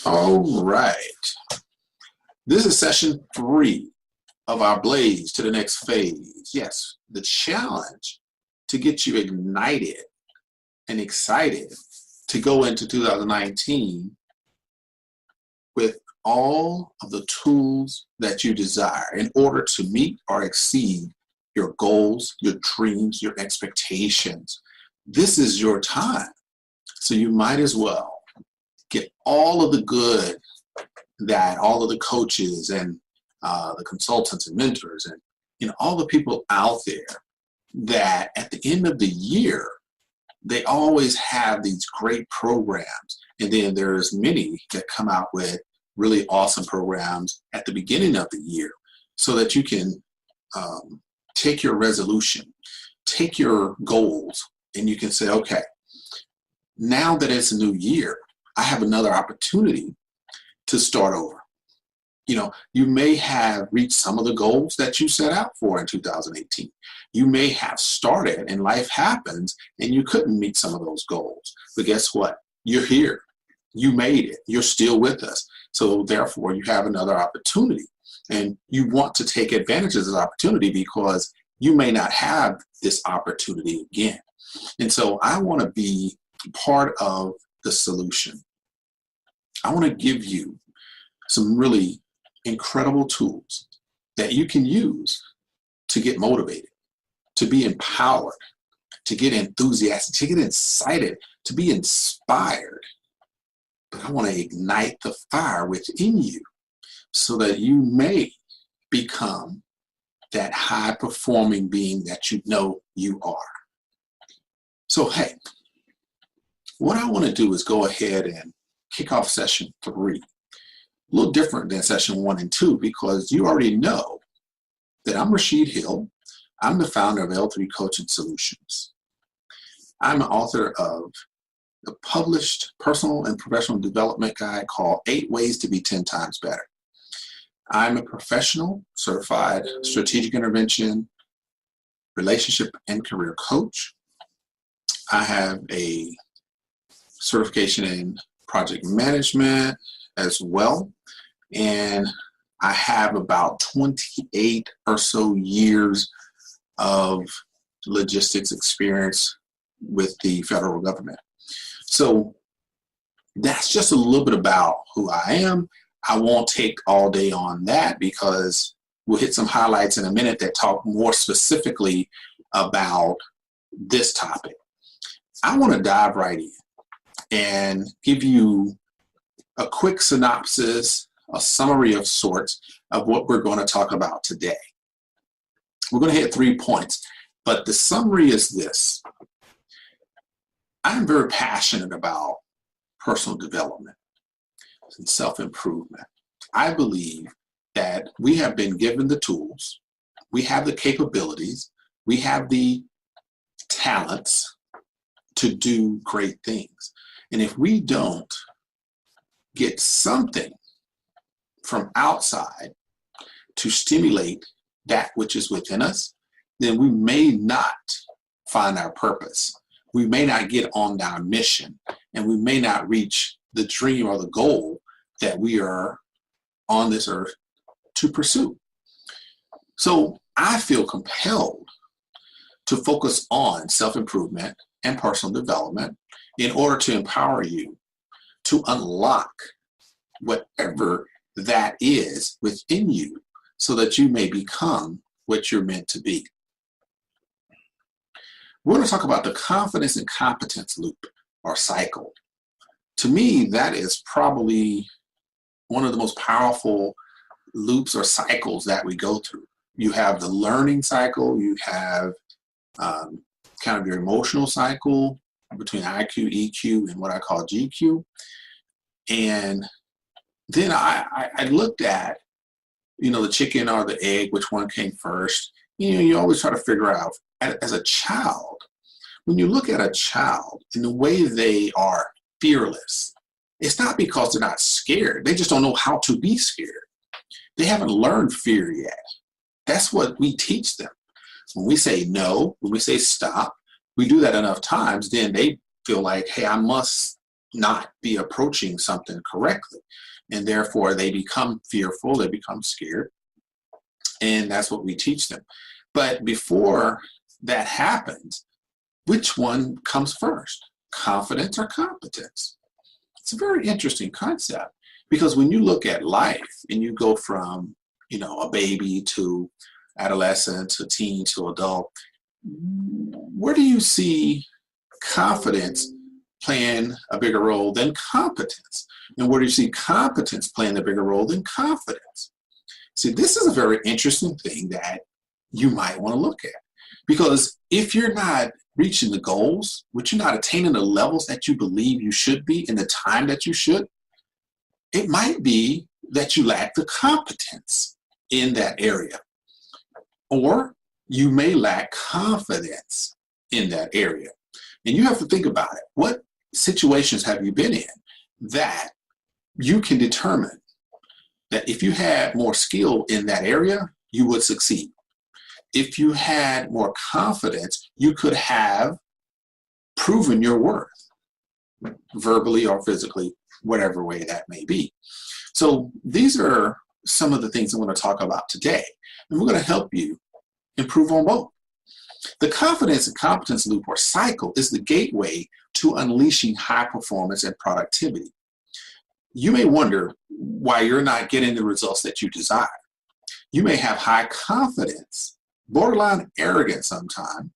All right. This is session 3 of our Blaze to the next phase. Yes, the challenge to get you ignited and excited to go into 2019 with all of the tools that you desire in order to meet or exceed your goals, your dreams, your expectations. This is your time. So you might as well get all of the good that all of the coaches and the consultants and mentors and all the people out there that at the end of the year, they always have these great programs. And then there's many that come out with really awesome programs at the beginning of the year so that you can take your resolution, take your goals, and you can say, okay, now that it's a new year, I have another opportunity to start over. You may have reached some of the goals that you set out for in 2018. You may have started and life happens and you couldn't meet some of those goals. But guess what? You're here. You made it. You're still with us. So therefore, you have another opportunity. And you want to take advantage of this opportunity because you may not have this opportunity again. And so I want to be part of the solution. I want to give you some really incredible tools that you can use to get motivated, to be empowered, to get enthusiastic, to get excited, to be inspired. But I want to ignite the fire within you so that you may become that high-performing being that you know you are. So, hey, what I want to do is go ahead and kick off session 3. A little different than session 1 and 2 because you already know that I'm Rashid Hill. I'm the founder of L3 Coaching Solutions. I'm an author of the published personal and professional development guide called 8 Ways to Be 10 Times Better. I'm a professional, certified strategic intervention, relationship and career coach. I have a certification in project management as well. And I have about 28 or so years of logistics experience with the federal government. So that's just a little bit about who I am. I won't take all day on that because we'll hit some highlights in a minute that talk more specifically about this topic. I want to dive right in and give you a quick synopsis, a summary of sorts of what we're going to talk about today. We're going to hit 3 points, but the summary is this. I'm very passionate about personal development and self-improvement. I believe that we have been given the tools, we have the capabilities, we have the talents to do great things. And if we don't get something from outside to stimulate that which is within us, then we may not find our purpose. We may not get on our mission, and we may not reach the dream or the goal that we are on this earth to pursue. So I feel compelled to focus on self-improvement and personal development in order to empower you to unlock whatever that is within you so that you may become what you're meant to be. We're going to talk about the confidence and competence loop or cycle. To me, that is probably one of the most powerful loops or cycles that we go through. You have the learning cycle, you have kind of your emotional cycle between IQ, EQ, and what I call GQ. And then I looked at, the chicken or the egg, which one came first. You always try to figure out, as a child, when you look at a child and the way they are fearless, it's not because they're not scared. They just don't know how to be scared. They haven't learned fear yet. That's what we teach them. When we say no, when we say stop, we do that enough times, then they feel like, hey, I must not be approaching something correctly. And therefore they become fearful, they become scared. And that's what we teach them. But before that happens, which one comes first? Confidence or competence? It's a very interesting concept, because when you look at life and you go from, a baby to adolescent to teen to adult, where do you see confidence playing a bigger role than competence? And where do you see competence playing a bigger role than confidence? See, this is a very interesting thing that you might want to look at, because if you're not reaching the goals, which you're not attaining the levels that you believe you should be in the time that you should, it might be that you lack the competence in that area. Or you may lack confidence in that area. And you have to think about it. What situations have you been in that you can determine that if you had more skill in that area, you would succeed? If you had more confidence, you could have proven your worth, verbally or physically, whatever way that may be. So these are some of the things I'm going to talk about today, and we're going to help you improve on both. The confidence and competence loop or cycle is the gateway to unleashing high performance and productivity. You may wonder why you're not getting the results that you desire. You may have high confidence, borderline arrogant sometimes,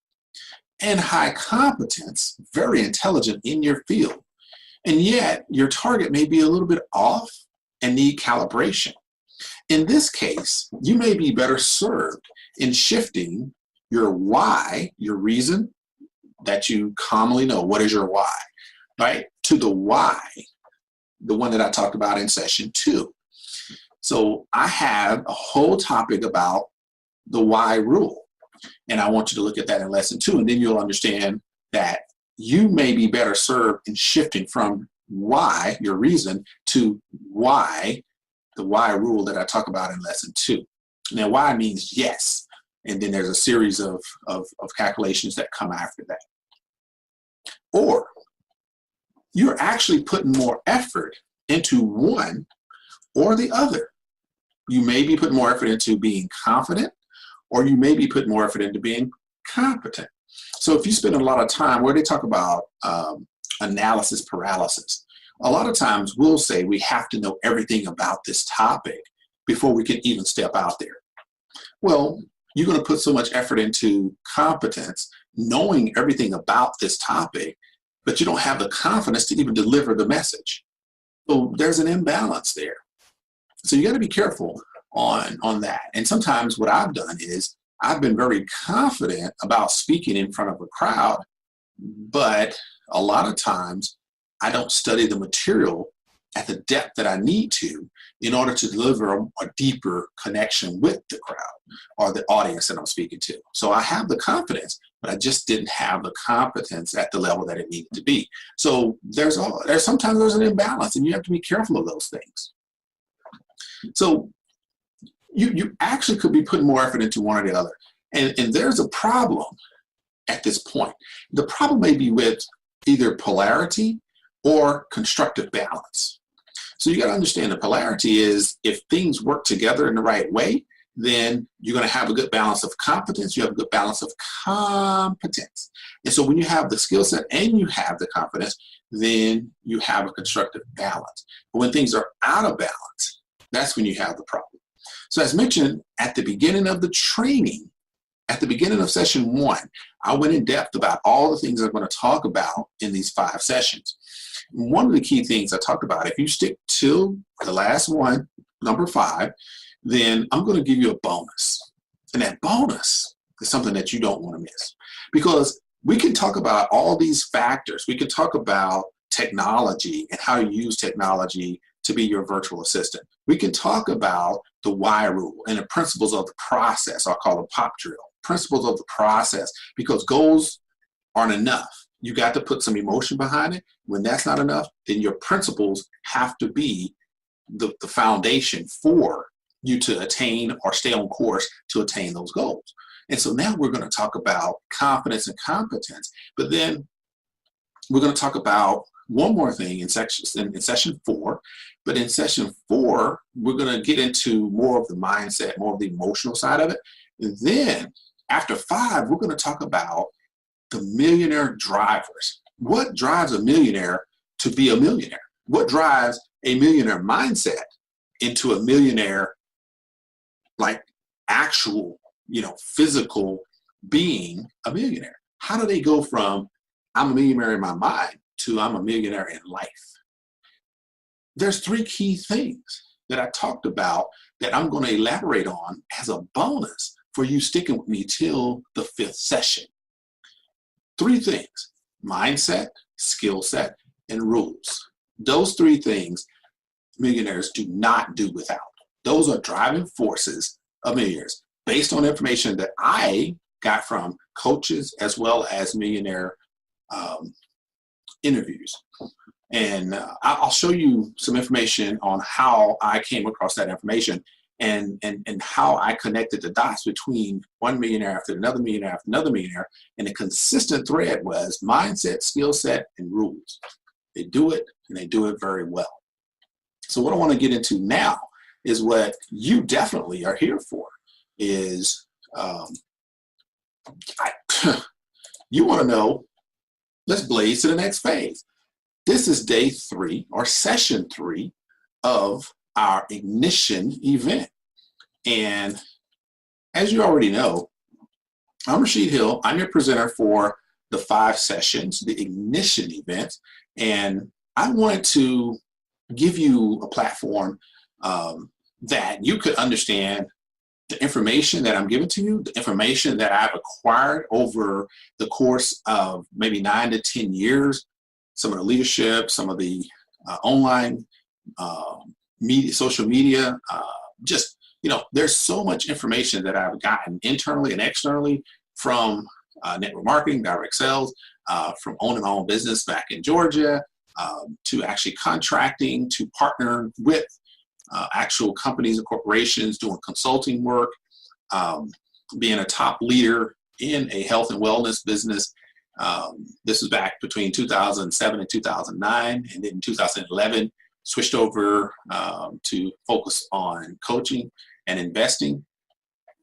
and high competence, very intelligent in your field. And yet your target may be a little bit off and need calibration. In this case, you may be better served in shifting your why, your reason that you commonly know. What is your why, right? To the why, the one that I talked about in session 2. So I have a whole topic about the why rule, and I want you to look at that in lesson 2, and then you'll understand that you may be better served in shifting from why, your reason, to why, the why rule that I talk about in lesson 2. Now, why means yes, and then there's a series of calculations that come after that. Or you're actually putting more effort into one or the other. You may be putting more effort into being confident, or you may be putting more effort into being competent. So if you spend a lot of time where they talk about analysis paralysis, a lot of times we'll say we have to know everything about this topic before we can even step out there. Well, you're going to put so much effort into competence, knowing everything about this topic, but you don't have the confidence to even deliver the message. So there's an imbalance there. So you got to be careful on that. And sometimes what I've done is I've been very confident about speaking in front of a crowd, but a lot of times I don't study the material at the depth that I need to in order to deliver a deeper connection with the crowd or the audience that I'm speaking to. So I have the confidence, but I just didn't have the competence at the level that it needed to be. So sometimes there's an imbalance, and you have to be careful of those things. So you actually could be putting more effort into one or the other. And there's a problem at this point. The problem may be with either polarity or constructive balance. So you got to understand the polarity is if things work together in the right way, then you're going to have a good balance of competence. You have a good balance of competence. And so when you have the skill set and you have the confidence, then you have a constructive balance. But when things are out of balance, that's when you have the problem. So as mentioned at the beginning of the training, at the beginning of session 1, I went in depth about all the things I'm going to talk about in these 5 sessions. One of the key things I talked about, if you stick to the last one, number 5, then I'm going to give you a bonus. And that bonus is something that you don't want to miss. Because we can talk about all these factors. We can talk about technology and how you use technology to be your virtual assistant. We can talk about the why rule and the principles of the process. I'll call it pop drill. Principles of the process, because goals aren't enough. You got to put some emotion behind it. When that's not enough, then your principles have to be the foundation for you to attain or stay on course to attain those goals. And so now we're going to talk about confidence and competence, but then we're going to talk about one more thing in session 4. But in session 4, we're going to get into more of the mindset, more of the emotional side of it. And then after 5, we're going to talk about the millionaire drivers. What drives a millionaire to be a millionaire? What drives a millionaire mindset into a millionaire, like actual, physical being a millionaire? How do they go from I'm a millionaire in my mind to I'm a millionaire in life? There's 3 key things that I talked about that I'm going to elaborate on as a bonus for you sticking with me till the 5th session. 3 things: mindset, skill set, and rules. Those 3 things millionaires do not do without. Those are driving forces of millionaires based on information that I got from coaches as well as millionaire interviews. And I'll show you some information on how I came across that information and how I connected the dots between one millionaire after another millionaire after another millionaire. And the consistent thread was mindset, skill set, and rules. They do it, and they do it very well. So what I want to get into now is what you definitely are here for, is you want to know, let's blaze to the next phase. This is day 3 or session 3 of our ignition event. And as you already know, I'm Rashid Hill. I'm your presenter for the 5 sessions, the ignition event. And I wanted to give you a platform that you could understand the information that I'm giving to you, the information that I've acquired over the course of maybe 9 to 10 years, some of the leadership, some of the online media, social media, there's so much information that I've gotten internally and externally from network marketing, direct sales, from owning my own business back in Georgia, to actually contracting, to partner with actual companies and corporations doing consulting work, being a top leader in a health and wellness business. This was back between 2007 and 2009, and then in 2011 switched over to focus on coaching and investing.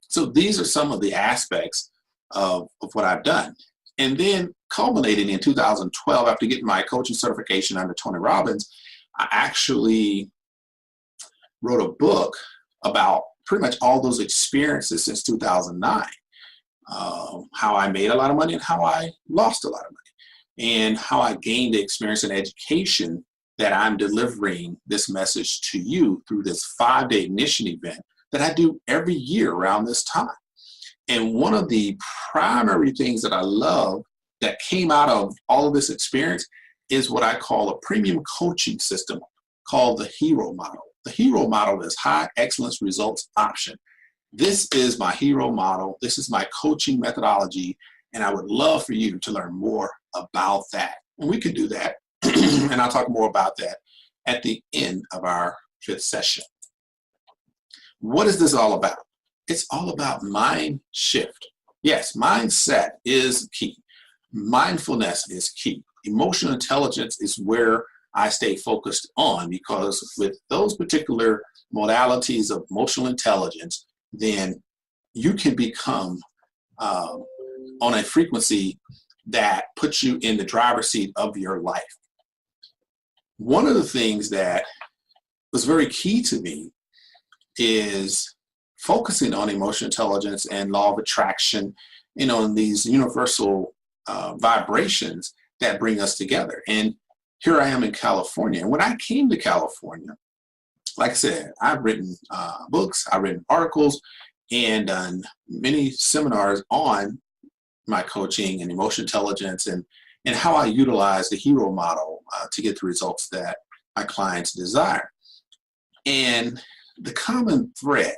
So these are some of the aspects of what I've done. And then culminating in 2012, after getting my coaching certification under Tony Robbins, I actually wrote a book about pretty much all those experiences since 2009. How I made a lot of money and how I lost a lot of money, and how I gained the experience and education that I'm delivering this message to you through this 5-day ignition event that I do every year around this time. And one of the primary things that I love that came out of all of this experience is what I call a premium coaching system called the HERO model. The HERO model is high excellence results option. This is my HERO model. This is my coaching methodology, and I would love for you to learn more about that. And we can do that, and I'll talk more about that at the end of our 5th session. What is this all about? It's all about mind shift. Yes, mindset is key. Mindfulness is key. Emotional intelligence is where I stay focused on, because with those particular modalities of emotional intelligence, then you can become on a frequency that puts you in the driver's seat of your life. One of the things that was very key to me is focusing on emotional intelligence and law of attraction, and these universal vibrations that bring us together. And here I am in California. And when I came to California, like I said, I've written books, I've written articles, and done many seminars on my coaching and emotional intelligence and how I utilize the HERO model to get the results that my clients desire. And the common thread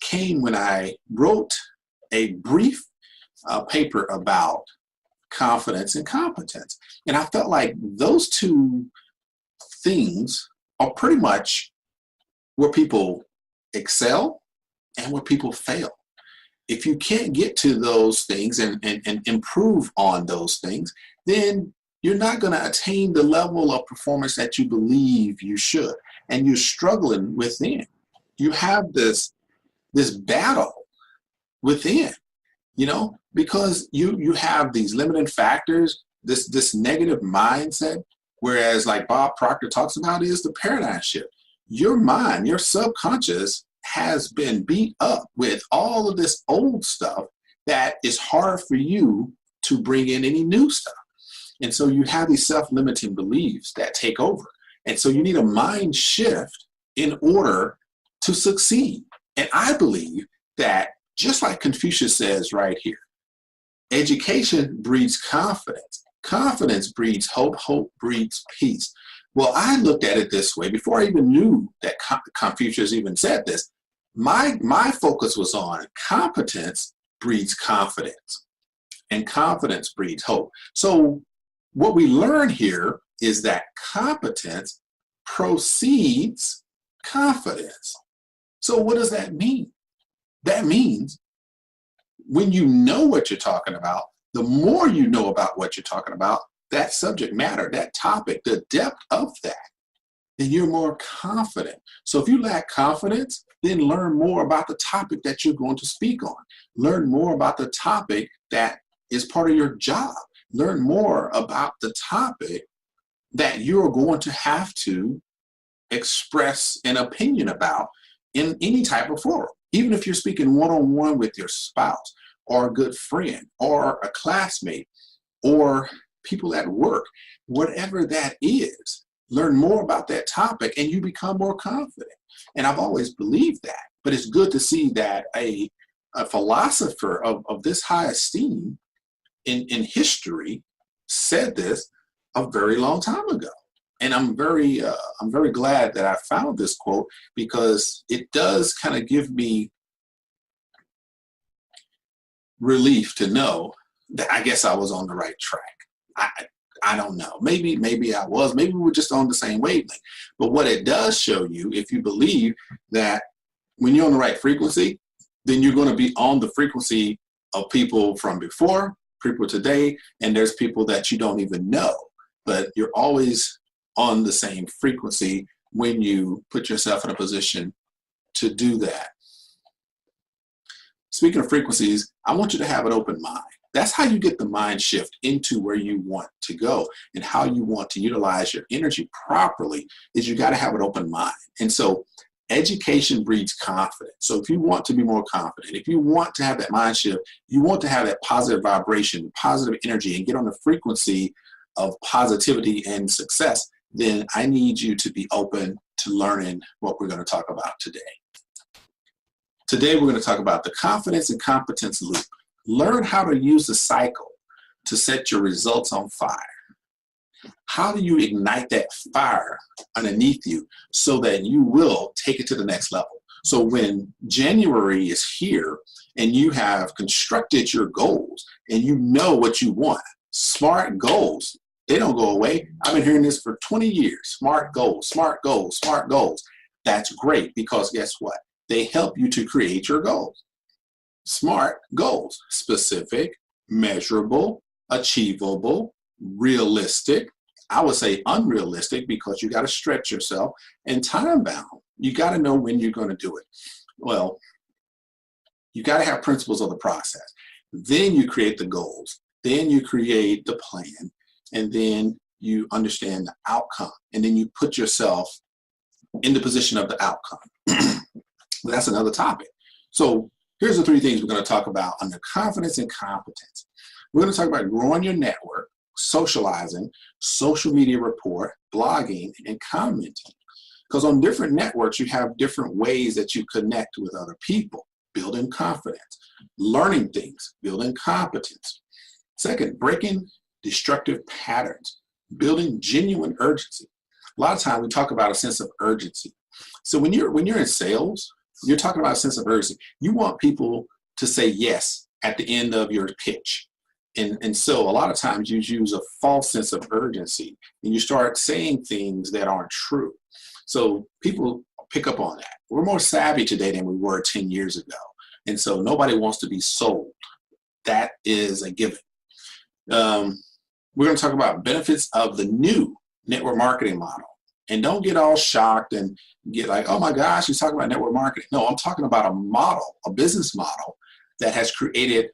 came when I wrote a brief paper about confidence and competence. And I felt like those 2 things are pretty much where people excel and where people fail. If you can't get to those things and improve on those things, then you're not going to attain the level of performance that you believe you should. And you're struggling within. You have this battle within, because you have these limiting factors, this negative mindset, whereas like Bob Proctor talks about is the paradigm shift. Your mind, your subconscious has been beat up with all of this old stuff that is hard for you to bring in any new stuff. And so you have these self-limiting beliefs that take over. And so you need a mind shift in order to succeed. And I believe that, just like Confucius says right here, education breeds confidence. Confidence breeds hope. Hope breeds peace. Well, I looked at it this way before I even knew that Confucius even said this. My focus was on competence breeds confidence, and confidence breeds hope. So what we learn here is that competence precedes confidence. So what does that mean? That means when you know what you're talking about, the more you know about what you're talking about, that subject matter, that topic, the depth of that, then you're more confident. So if you lack confidence, then learn more about the topic that you're going to speak on. Learn more about the topic that is part of your job. Learn more about the topic that you're going to have to express an opinion about in any type of forum. Even if you're speaking one-on-one with your spouse or a good friend or a classmate or people at work, whatever that is, learn more about that topic and you become more confident. And I've always believed that, but it's good to see that a philosopher of this high esteem in history said this a very long time ago. And I'm very glad that I found this quote, because it does kind of give me relief to know that I guess I was on the right track. I don't know. Maybe I was. Maybe we were just on the same wavelength. But what it does show you, if you believe that when you're on the right frequency, then you're going to be on the frequency of people from before, people today, and there's people that you don't even know. But you're always on the same frequency when you put yourself in a position to do that. Speaking of frequencies, I want you to have an open mind. That's how you get the mind shift into where you want to go, and how you want to utilize your energy properly is you got to have an open mind. And so education breeds confidence. So if you want to be more confident, if you want to have that mind shift, you want to have that positive vibration, positive energy, and get on the frequency of positivity and success, then I need you to be open to learning what we're going to talk about today. Today, we're going to talk about the confidence and competence loop. Learn how to use the cycle to set your results on fire. How do you ignite that fire underneath you so that you will take it to the next level? So when January is here and you have constructed your goals and you know what you want, SMART goals, they don't go away. I've been hearing this for 20 years. SMART goals, SMART goals, SMART goals. That's great, because guess what? They help you to create your goals. SMART goals: specific, measurable, achievable, realistic. I would say unrealistic, because you got to stretch yourself, and time bound. You got to know when you're going to do it. Well, you got to have principles of the process. Then you create the goals. Then you create the plan. And then you understand the outcome. And then you put yourself in the position of the outcome. But that's another topic. So here's the three things we're going to talk about under confidence and competence. We're going to talk about growing your network, socializing, social media report, blogging, and commenting. Because on different networks, you have different ways that you connect with other people, building confidence, learning things, building competence. Second, breaking destructive patterns, building genuine urgency. A lot of times we talk about a sense of urgency. So when you're in sales, you're talking about a sense of urgency. You want people to say yes at the end of your pitch. And so a lot of times you use a false sense of urgency and you start saying things that aren't true. So people pick up on that. We're more savvy today than we were 10 years ago. And so nobody wants to be sold. That is a given. We're going to talk about benefits of the new network marketing model. And don't get all shocked and get like, oh my gosh, he's talking about network marketing. No, I'm talking about a model, a business model that has created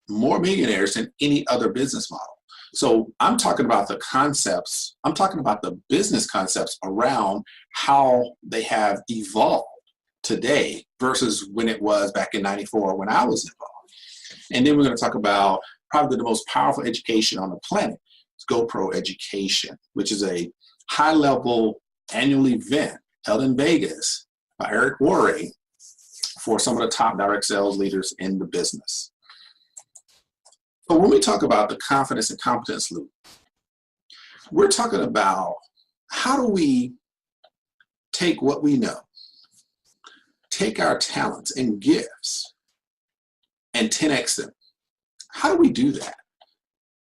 more millionaires than any other business model. So I'm talking about the concepts, I'm talking about the business concepts around how they have evolved today versus when it was back in '94 when I was involved. And then we're going to talk about probably the most powerful education on the planet. It's GoPro Education, which is a high-level annual event held in Vegas by Eric Worre for some of the top direct sales leaders in the business. So when we talk about the confidence and competence loop, we're talking about how do we take what we know, take our talents and gifts, and 10x them. How do we do that?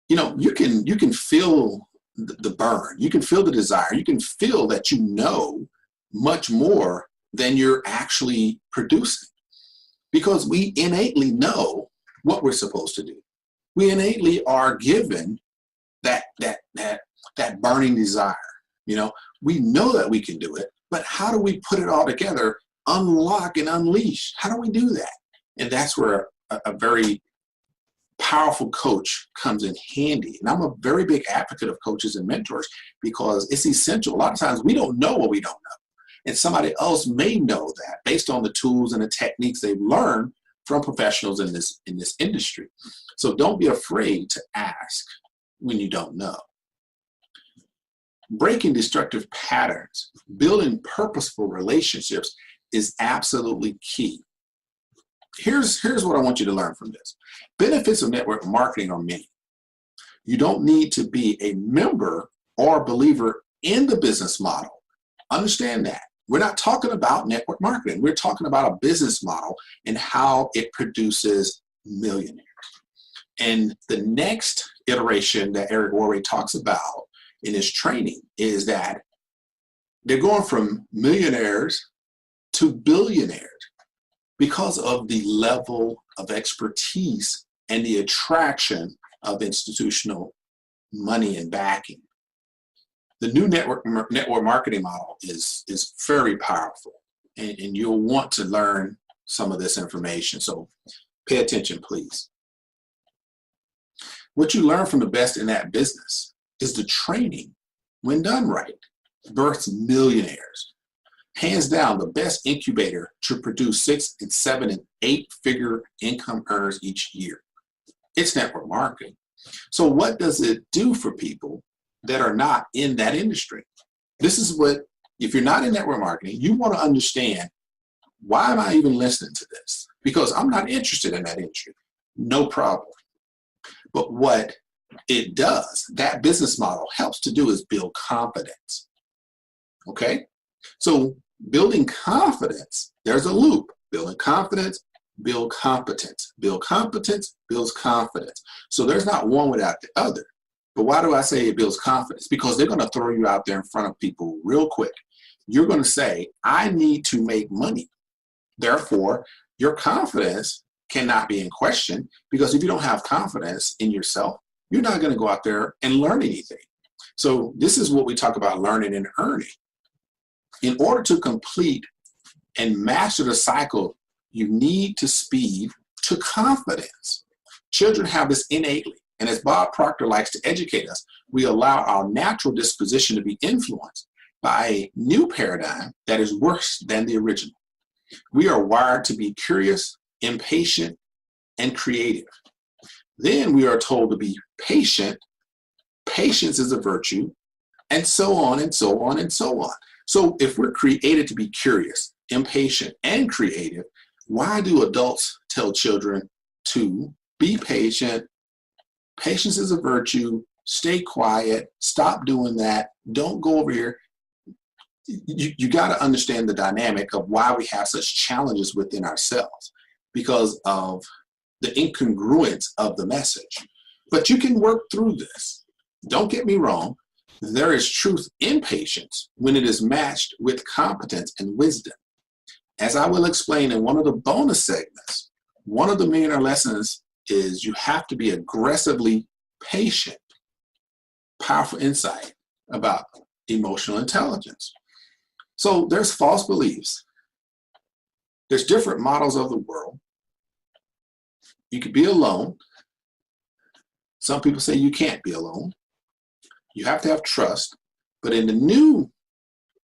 You know, you can feel the burn, you can feel the desire, you can feel that you know much more than you're actually producing, because we innately know what we're supposed to do. We innately are given that burning desire. You know, we know that we can do it, but how do we put it all together, unlock and unleash? How do we do that? And that's where a very powerful coach comes in handy. And I'm a very big advocate of coaches and mentors because it's essential. A lot of times we don't know what we don't know. And somebody else may know that based on the tools and the techniques they've learned from professionals in this industry. So don't be afraid to ask when you don't know. Breaking destructive patterns, building purposeful relationships is absolutely key. Here's what I want you to learn from this. Benefits of network marketing are many. You don't need to be a member or a believer in the business model. Understand that. We're not talking about network marketing. We're talking about a business model and how it produces millionaires. And the next iteration that Eric Worre talks about in his training is that they're going from millionaires to billionaires because of the level of expertise and the attraction of institutional money and backing. The new network marketing model is very powerful, and you'll want to learn some of this information. So pay attention, please. What you learn from the best in that business is the training, when done right, births millionaires. Hands down, the best incubator to produce 6 and 7 and 8-figure income earners each year. It's network marketing. So what does it do for people that are not in that industry? This is what, if you're not in network marketing, you want to understand, why am I even listening to this? Because I'm not interested in that industry. No problem. But what it does, that business model helps to do, is build confidence. Okay? So building confidence, there's a loop. Building confidence, build competence. Build competence, builds confidence. So there's not one without the other. But why do I say it builds confidence? Because they're going to throw you out there in front of people real quick. You're going to say, I need to make money. Therefore, your confidence cannot be in question, because if you don't have confidence in yourself, you're not going to go out there and learn anything. So this is what we talk about learning and earning. In order to complete and master the cycle, you need to speed to confidence. Children have this innately. And as Bob Proctor likes to educate us, we allow our natural disposition to be influenced by a new paradigm that is worse than the original. We are wired to be curious, impatient, and creative. Then we are told to be patient. Patience is a virtue, and so on and so on and so on. So if we're created to be curious, impatient, and creative, why do adults tell children to be patient? Patience is a virtue. Stay quiet. Stop doing that. Don't go over here. You got to understand the dynamic of why we have such challenges within ourselves, because of the incongruence of the message. But you can work through this. Don't get me wrong. There is truth in patience when it is matched with competence and wisdom. As I will explain in one of the bonus segments, one of the millionaire lessons is you have to be aggressively patient. powerful insight about emotional intelligence. So there's false beliefs. There's different models of the world. You could be alone. Some people say you can't be alone. You have to have trust. But in the new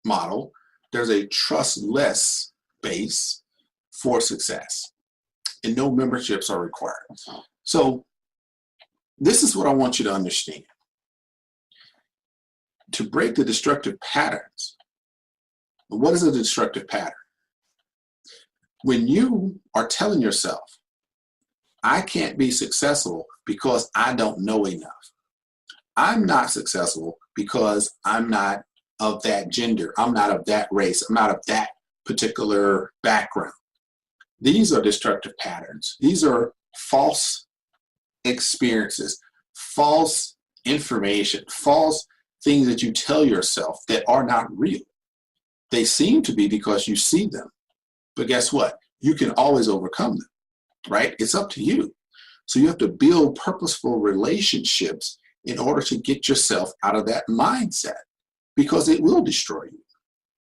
model, there's a trustless base for success, and no memberships are required. So this is what I want you to understand. To break the destructive patterns, what is a destructive pattern? When you are telling yourself, I can't be successful because I don't know enough. I'm not successful because I'm not of that gender. I'm not of that race. I'm not of that particular background. These are destructive patterns. These are false experiences, false information, false things that you tell yourself that are not real. They seem to be because you see them. But guess what? You can always overcome them, right? It's up to you. So you have to build purposeful relationships in order to get yourself out of that mindset, because it will destroy you.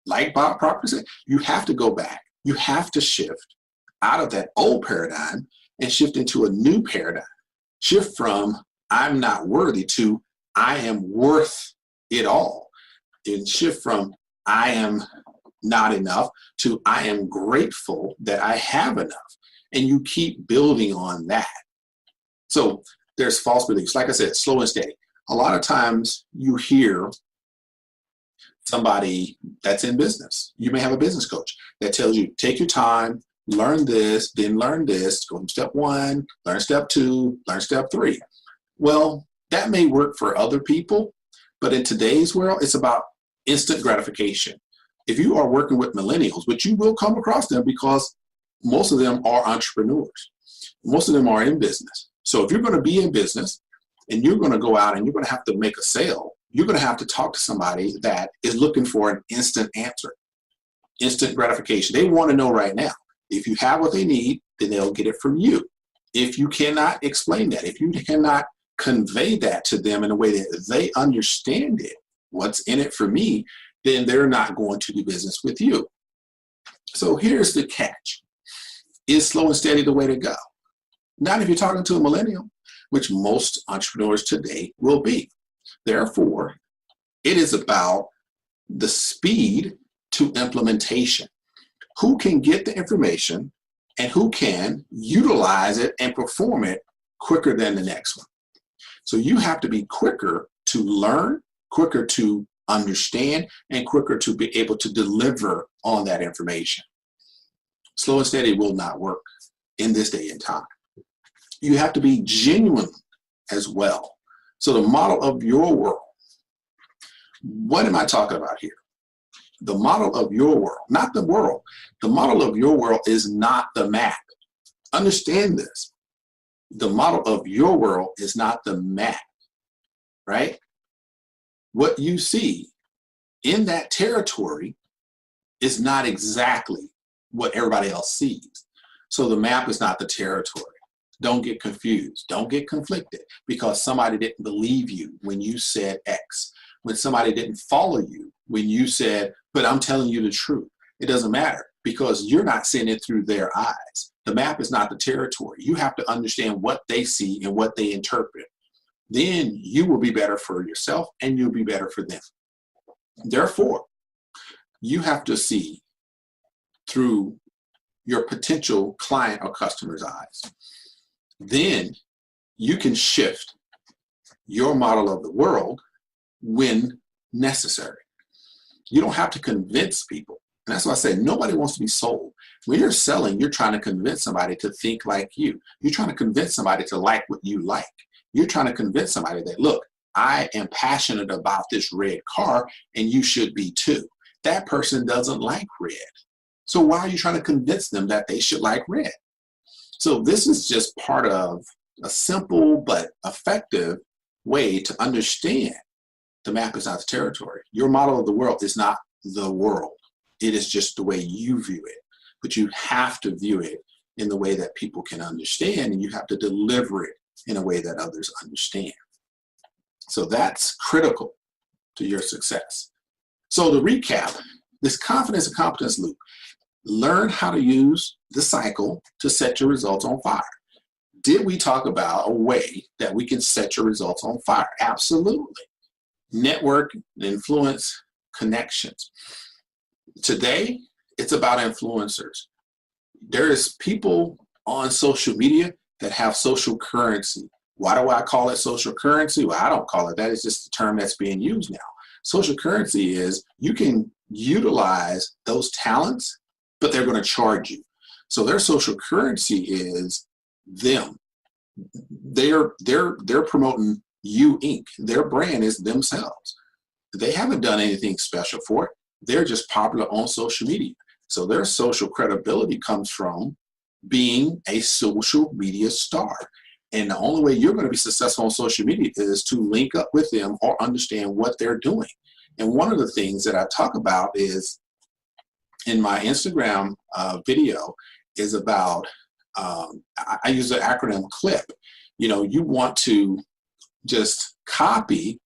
Like Bob Proctor said, you have to go back. You have to shift out of that old paradigm and shift into a new paradigm. Shift from I'm not worthy to I am worth it all. And shift from I am not enough to I am grateful that I have enough. And you keep building on that. So there's false beliefs. Like I said, slow and steady. A lot of times you hear somebody that's in business. You may have a business coach that tells you, take your time, learn this, then learn this, go from step 1, learn step 2, learn step 3. Well, that may work for other people, but in today's world, it's about instant gratification. If you are working with millennials, which you will come across them because most of them are entrepreneurs. Most of them are in business. So if you're going to be in business and you're going to go out and you're going to have to make a sale, you're going to have to talk to somebody that is looking for an instant answer, instant gratification. They want to know right now. If you have what they need, then they'll get it from you. If you cannot explain that, if you cannot convey that to them in a way that they understand it, what's in it for me, then they're not going to do business with you. So here's the catch. Is slow and steady the way to go? Not if you're talking to a millennial, which most entrepreneurs today will be. Therefore, it is about the speed to implementation. Who can get the information and who can utilize it and perform it quicker than the next one. So you have to be quicker to learn, quicker to understand, and quicker to be able to deliver on that information. Slow and steady will not work in this day and time. You have to be genuine as well. So the model of your world, what am I talking about here? The model of your world, not the world. The model of your world is not the map. Understand this. The model of your world is not the map, right? What you see in that territory is not exactly what everybody else sees. So the map is not the territory. Don't get confused. Don't get conflicted because somebody didn't believe you when you said X, when somebody didn't follow you when you said, but I'm telling you the truth. It doesn't matter because you're not seeing it through their eyes. The map is not the territory. You have to understand what they see and what they interpret. Then you will be better for yourself and you'll be better for them. Therefore, you have to see through your potential client or customer's eyes. Then you can shift your model of the world when necessary. You don't have to convince people. And that's why I say nobody wants to be sold. When you're selling, you're trying to convince somebody to think like you. You're trying to convince somebody to like what you like. You're trying to convince somebody that, look, I am passionate about this red car and you should be too. That person doesn't like red. So why are you trying to convince them that they should like red? So this is just part of a simple but effective way to understand the map is not the territory. Your model of the world is not the world. It is just the way you view it. But you have to view it in the way that people can understand, and you have to deliver it in a way that others understand. So that's critical to your success. So to recap, this confidence and competence loop, learn how to use the cycle to set your results on fire. Did we talk about a way that we can set your results on fire? Absolutely. Network, influence, connections. Today, it's about influencers. There is people on social media that have social currency. Why do I call it social currency? Well, I don't call it that. It's just the term that's being used now. Social currency is you can utilize those talents, but they're going to charge you. So their social currency is them. They're promoting You Inc. Their brand is themselves. They haven't done anything special for it. They're just popular on social media. So their social credibility comes from being a social media star. And the only way you're going to be successful on social media is to link up with them or understand what they're doing. And one of the things that I talk about is in my Instagram video is about, I use the acronym CLIP. You know, you want to just copy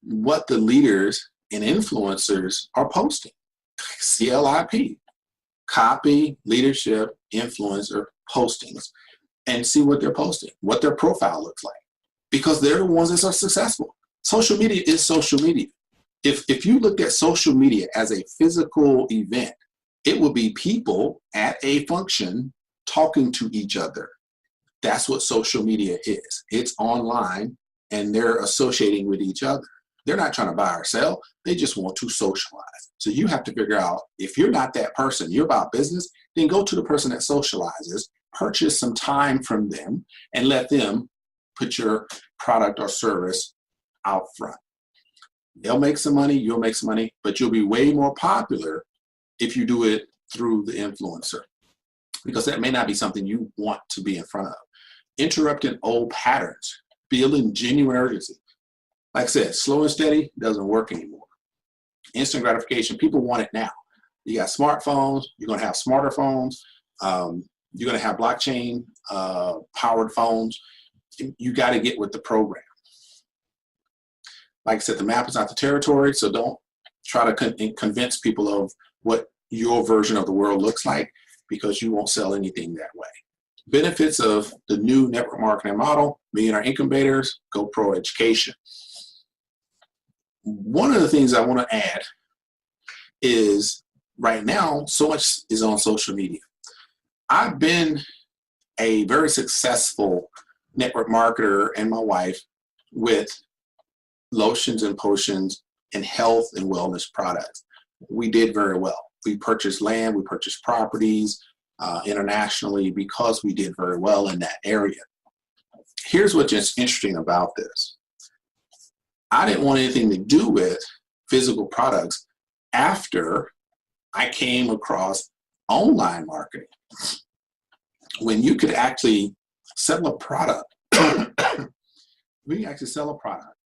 what the leaders and influencers are posting. CLIP. Copy leadership influencer postings and see what they're posting, what their profile looks like, because they're the ones that are successful. Social media is social media. If you looked at social media as a physical event, it would be people at a function talking to each other. That's what social media is. It's online and they're associating with each other. They're not trying to buy or sell. They just want to socialize. So you have to figure out, if you're not that person, you're about business, then go to the person that socializes, purchase some time from them, and let them put your product or service out front. They'll make some money, you'll make some money, but you'll be way more popular if you do it through the influencer, because that may not be something you want to be in front of. Interrupting old patterns, building genuine urgency. Like I said, slow and steady doesn't work anymore. Instant gratification, people want it now. You got smartphones, you're going to have smarter phones, you're going to have blockchain powered phones. You got to get with the program. Like I said, the map is not the territory, so don't try to convince people of what your version of the world looks like, because you won't sell anything that way. Benefits of the new network marketing model: millionaire income betas, go pro education. One of the things I want to add is right now, so much is on social media. I've been a very successful network marketer and my wife with lotions and potions and health and wellness products. We did very well. We purchased land, we purchased properties internationally because we did very well in that area. Here's what's interesting about this. I didn't want anything to do with physical products after I came across online marketing. When you could actually sell a product, we can actually sell a product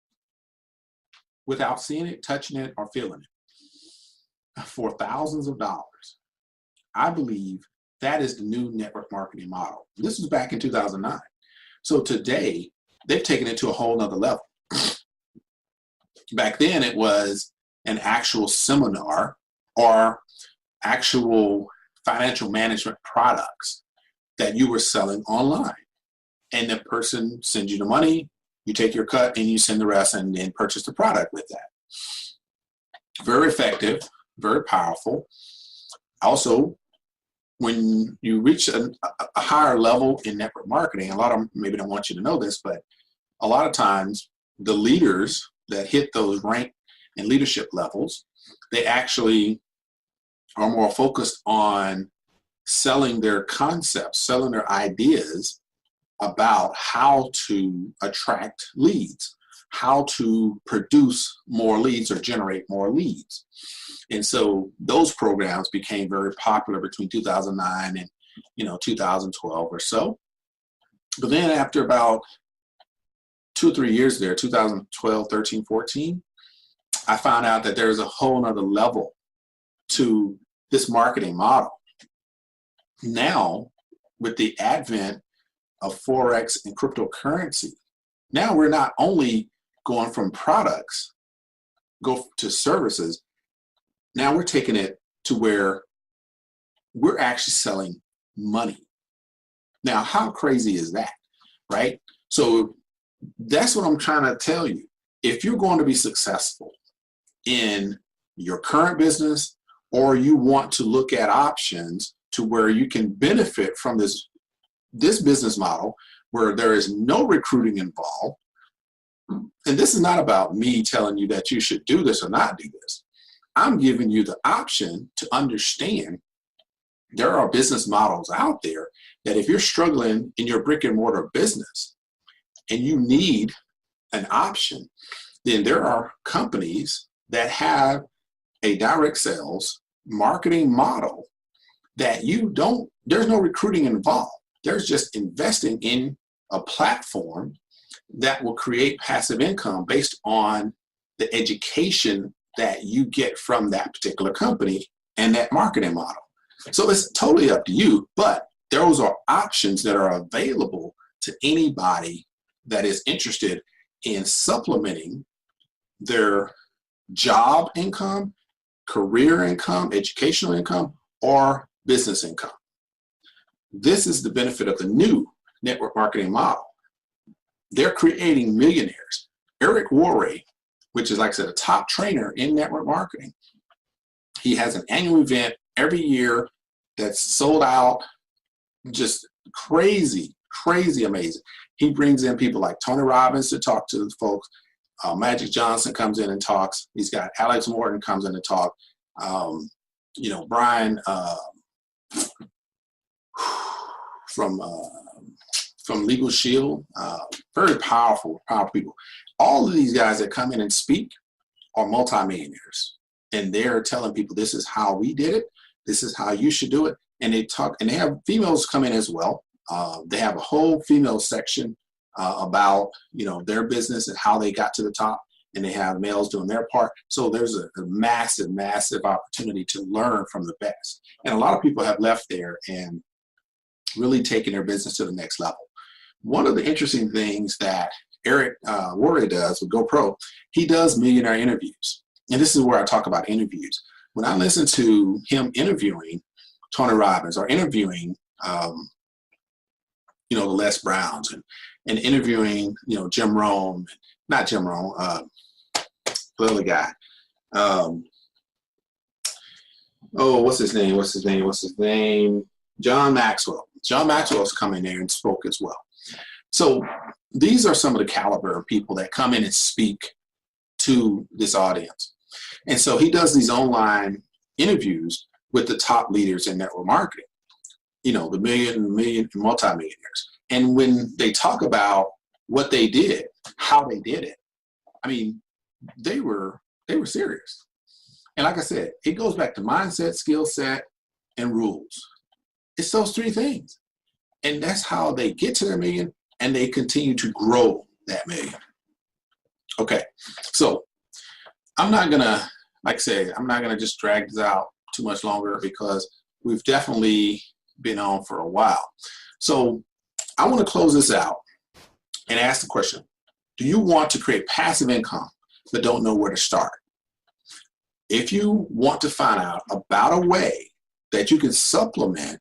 without seeing it, touching it, or feeling it for thousands of dollars. I believe that is the new network marketing model. This was back in 2009. So today, they've taken it to a whole nother level. Back then, it was an actual seminar or actual financial management products that you were selling online. And the person sends you the money, you take your cut, and you send the rest and then purchase the product with that. Very effective, very powerful. Also, when you reach a higher level in network marketing, a lot of them maybe don't want you to know this, but a lot of times the leaders that hit those rank and leadership levels, they actually are more focused on selling their concepts, selling their ideas about how to attract leads, how to produce more leads or generate more leads. And so those programs became very popular between 2009 and 2012 or so. But then after about 2 or 3 years there, 2012, 13, 14, I found out that there's a whole nother level to this marketing model. Now, with the advent of Forex and cryptocurrency, now we're not only going from products, go to services. Now we're taking it to where we're actually selling money. Now, how crazy is that, right? So that's what I'm trying to tell you. If you're going to be successful in your current business, or you want to look at options to where you can benefit from this business model where there is no recruiting involved, and this is not about me telling you that you should do this or not do this. I'm giving you the option to understand there are business models out there that if you're struggling in your brick and mortar business and you need an option, then there are companies that have a direct sales marketing model that there's no recruiting involved. There's just investing in a platform that will create passive income based on the education that you get from that particular company and that marketing model. So it's totally up to you, but those are options that are available to anybody that is interested in supplementing their job income, career income, educational income, or business income. This is the benefit of the new network marketing model. They're creating millionaires. Eric Worre, which is, like I said, a top trainer in network marketing, he has an annual event every year that's sold out, just crazy amazing. He brings in people like Tony Robbins to talk to the folks. Magic Johnson comes in and talks. He's got Alex Morton comes in to talk. Brian from Legal Shield, very powerful people. All of these guys that come in and speak are multimillionaires, and they're telling people this is how we did it. This is how you should do it. And they talk, and they have females come in as well. They have a whole female section about their business and how they got to the top, and they have males doing their part. So there's a massive opportunity to learn from the best. And a lot of people have left there and really taken their business to the next level. One of the interesting things that Eric Worre does with GoPro, he does millionaire interviews. And this is where I talk about interviews. When I listen to him interviewing Tony Robbins or interviewing the Les Browns and interviewing Jim Rohn, not Jim Rohn, the other guy. What's his name? John Maxwell. John Maxwell's come in there and spoke as well. So these are some of the caliber of people that come in and speak to this audience. And so he does these online interviews with the top leaders in network marketing, the million, multimillionaires. And when they talk about what they did, how they did it, I mean, they were serious. And like I said, it goes back to mindset, skill set, and rules. It's those three things. And that's how they get to their million, and they continue to grow that million. Okay, so I'm not gonna just drag this out too much longer because we've definitely been on for a while. So I want to close this out and ask the question, do you want to create passive income but don't know where to start? If you want to find out about a way that you can supplement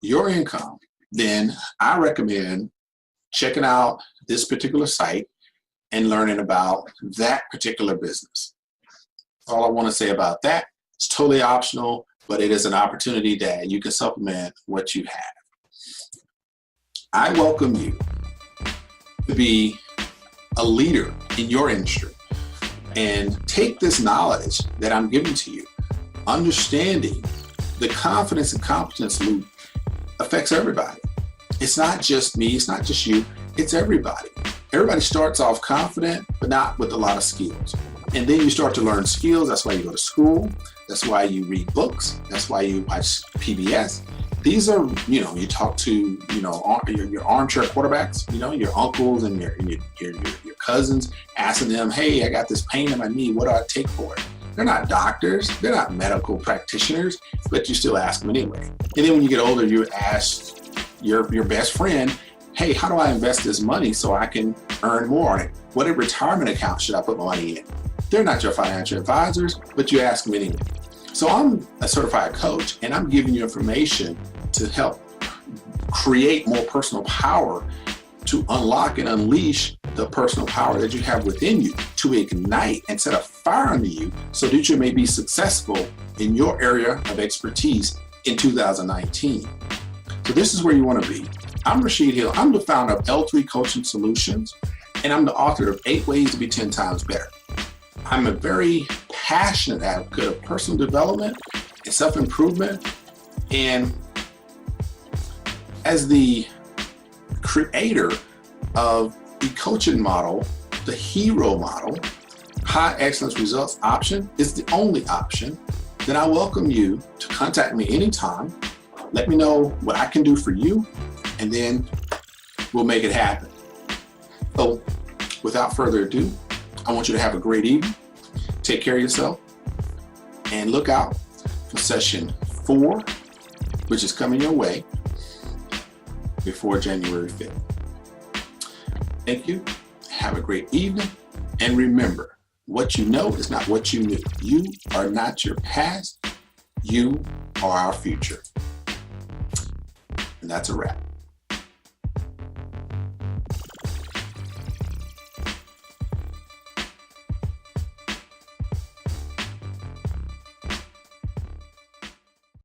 your income, then I recommend checking out this particular site and learning about that particular business. All I want to say about that, it's totally optional, but it is an opportunity that you can supplement what you have. I welcome you to be a leader in your industry and take this knowledge that I'm giving to you, understanding the confidence and competence loop affects everybody. It's not just me, it's not just you, it's everybody. Everybody starts off confident, but not with a lot of skills. And then you start to learn skills. That's why you go to school. That's why you read books. That's why you watch PBS. These are, you talk to, your armchair quarterbacks, your uncles and your cousins, asking them, hey, I got this pain in my knee. What do I take for it? They're not doctors. They're not medical practitioners, but you still ask them anyway. And then when you get older, you ask your best friend, hey, how do I invest this money so I can earn more on it? What retirement account should I put my money in? They're not your financial advisors, but you ask them anyway. So I'm a certified coach, and I'm giving you information to help create more personal power, to unlock and unleash the personal power that you have within you, to ignite and set a fire under you so that you may be successful in your area of expertise in 2019. So this is where you want to be. I'm Rashid Hill. I'm the founder of L3 Coaching Solutions, and I'm the author of 8 Ways to Be 10 Times Better. I'm a very passionate advocate of personal development and self-improvement. And as the creator of the coaching model, the hero model, high excellence results option is the only option, then I welcome you to contact me anytime. Let me know what I can do for you, and then we'll make it happen. So without further ado, I want you to have a great evening. Take care of yourself, and look out for session 4, which is coming your way before January 5th. Thank you. Have a great evening. And remember, what you know is not what you knew. You are not your past. You are our future. And that's a wrap.